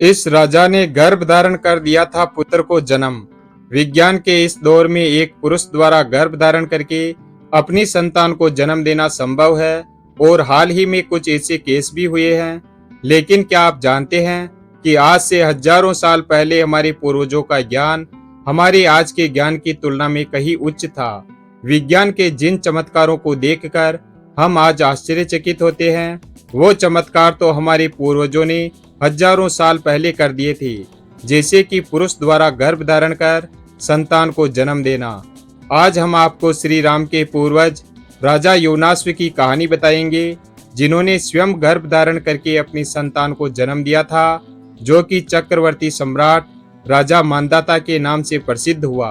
इस राजा ने गर्भ धारण कर दिया था पुत्र को जन्म। विज्ञान के इस दौर में एक पुरुष द्वारा गर्भ धारण करके अपनी संतान को जन्म देना संभव है और हाल ही में कुछ ऐसे केस भी हुए हैं। लेकिन क्या आप जानते हैं कि आज से हजारों साल पहले हमारे पूर्वजों का ज्ञान हमारे आज के ज्ञान की तुलना में कहीं उच्च था। विज्ञान के जिन चमत्कारों को देखकर हम आज आश्चर्यचकित होते हैं, वो चमत्कार तो हमारे पूर्वजों ने हजारों साल पहले कर दिए थे, जैसे कि पुरुष द्वारा गर्भ धारण कर संतान को जन्म देना। आज हम आपको श्री राम के पूर्वज राजा योनाश्व की कहानी बताएंगे, जिन्होंने स्वयं गर्भ धारण करके अपनी संतान को जन्म दिया था, जो कि चक्रवर्ती सम्राट राजा मांधाता के नाम से प्रसिद्ध हुआ।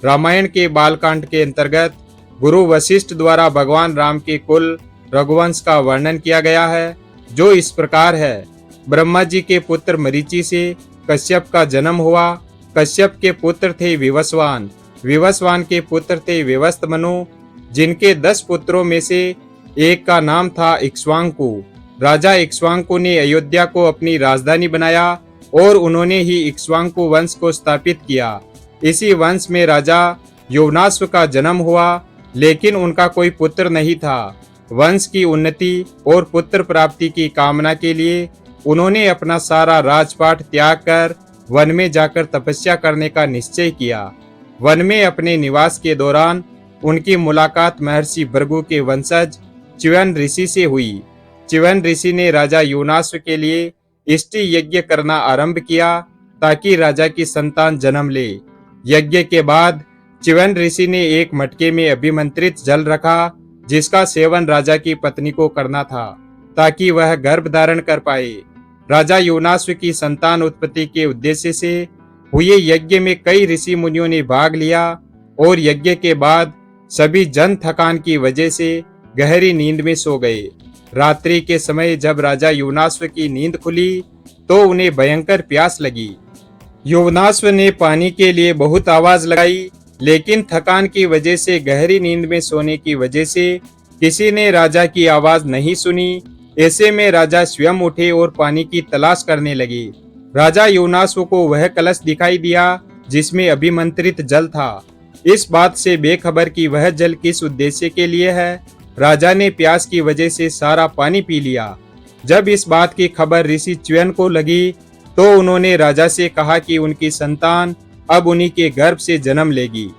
रामायण के बालकांड के अंतर्गत गुरु वशिष्ठ द्वारा भगवान राम के कुल रघुवंश का वर्णन किया गया है, जो इस प्रकार है। ब्रह्मा जी के पुत्र मरीचि से कश्यप का जन्म हुआ। कश्यप के पुत्र थे विवस्वान। विवस्वान के पुत्र थे विवस्त्रमनु, जिनके 10 पुत्रों में से एक का नाम था इक्ष्वाकु। राजा इक्ष्वाकु ने अयोध्या को अपनी राजधानी बनाया और उन्होंने ही इक्ष्वाकु वंश को स्थापित किया। इसी वंश में राजा योनाश्व का जन्म हुआ, लेकिन उनका कोई पुत्र नहीं था। वंश की उन्नति और पुत्र प्राप्ति की कामना के लिए उन्होंने अपना सारा राजपाट त्याग कर वन में जाकर तपस्या करने का निश्चय किया। वन में अपने निवास के दौरान उनकी मुलाकात महर्षि भृगु के वंशज च्यवन ऋषि से हुई। च्यवन ऋषि ने राजा योनाश्व के लिए इष्टि यज्ञ करना आरंभ किया, ताकि राजा की संतान जन्म ले। यज्ञ के बाद च्यवन ऋषि ने एक मटके में अभिमंत्रित जल रखा, जिसका सेवन राजा की पत्नी को करना था, ताकि वह गर्भ धारण कर पाए। राजा योनाश्व की संतान उत्पत्ति के उद्देश्य से हुए यज्ञ में कई ऋषि मुनियों ने भाग लिया और यज्ञ के बाद सभी जन थकान की वजह से गहरी नींद में सो गए। रात्रि के समय जब राजा योनाश्व की नींद खुली तो उन्हें भयंकर प्यास लगी। योनाश्व ने पानी के लिए बहुत आवाज लगाई, लेकिन थकान की वजह से गहरी नींद में सोने की वजह से किसी ने राजा की आवाज नहीं सुनी। ऐसे में राजा स्वयं उठे और पानी की तलाश करने लगे। राजा योनाश्व को वह कलश दिखाई दिया जिसमें अभिमंत्रित जल था। इस बात से बेखबर कि वह जल किस उद्देश्य के लिए है, राजा ने प्यास की वजह से सारा पानी पी लिया। जब इस बात की खबर ऋषि च्यवन को लगी तो उन्होंने राजा से कहा कि उनकी संतान अब उन्हीं के गर्भ से जन्म लेगी।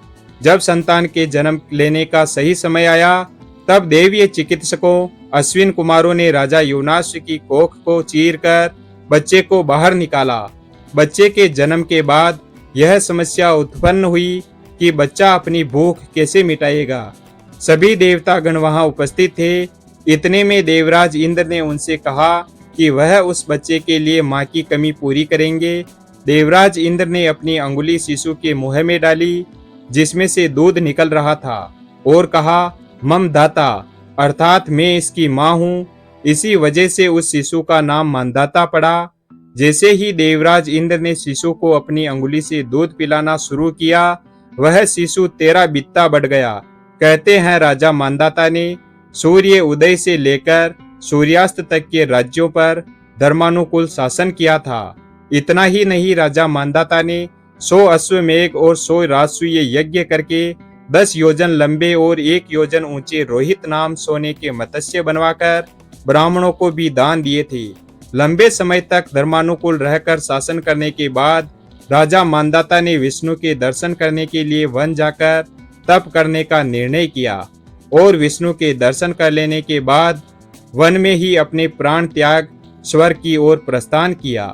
जब संतान के जन्म लेने का सही समय आया, तब दैवीय चिकित्सकों अश्विन कुमारों ने राजा योनाश्व की कोख को चीरकर बच्चे को बाहर निकाला। बच्चे के जन्म के बाद यह समस्या उत्पन्न हुई कि बच्चा अपनी भूख कैसे मिटाएगा। सभी देवतागण वहां उपस्थित थे। इतने में देवराज इंद्र ने उनसे कहा कि वह उस बच्चे के लिए मां की कमी पूरी करेंगे। देवराज इंद्र ने अपनी अंगुली शिशु के मुंह में डाली, जिसमें से दूध निकल रहा था, और कहा, मम दाता, अर्थात मैं इसकी मां हूँ। इसी वजह से उस शिशु का नाम मांधाता पड़ा। जैसे ही देवराज इंद्र ने शिशु को अपनी अंगुली से दूध पिलाना शुरू किया, वह शिशु 13 बित्ता बढ़ गया। कहते हैं राजा मांधाता ने सूर्य उदय से लेकर सूर्यास्त तक के राज्यों पर धर्मानुकूल शासन किया था। इतना ही नहीं, राजा मांधाता ने 100 अश्वमेघ और 100 राजसूय यज्ञ करके 10 योजन लंबे और 1 योजन ऊंचे रोहित नाम सोने के मत्स्य बनवाकर ब्राह्मणों को भी दान दिए थे। लंबे समय तक धर्मानुकूल रहकर शासन करने के बाद राजा मांधाता ने विष्णु के दर्शन करने के लिए वन जाकर तप करने का निर्णय किया और विष्णु के दर्शन कर लेने के बाद वन में ही अपने प्राण त्याग स्वर्ग की ओर प्रस्थान किया।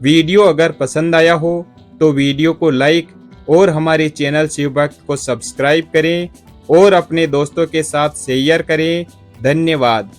वीडियो अगर पसंद आया हो तो वीडियो को लाइक और हमारे चैनल शिव भक्त को सब्सक्राइब करें और अपने दोस्तों के साथ शेयर करें। धन्यवाद।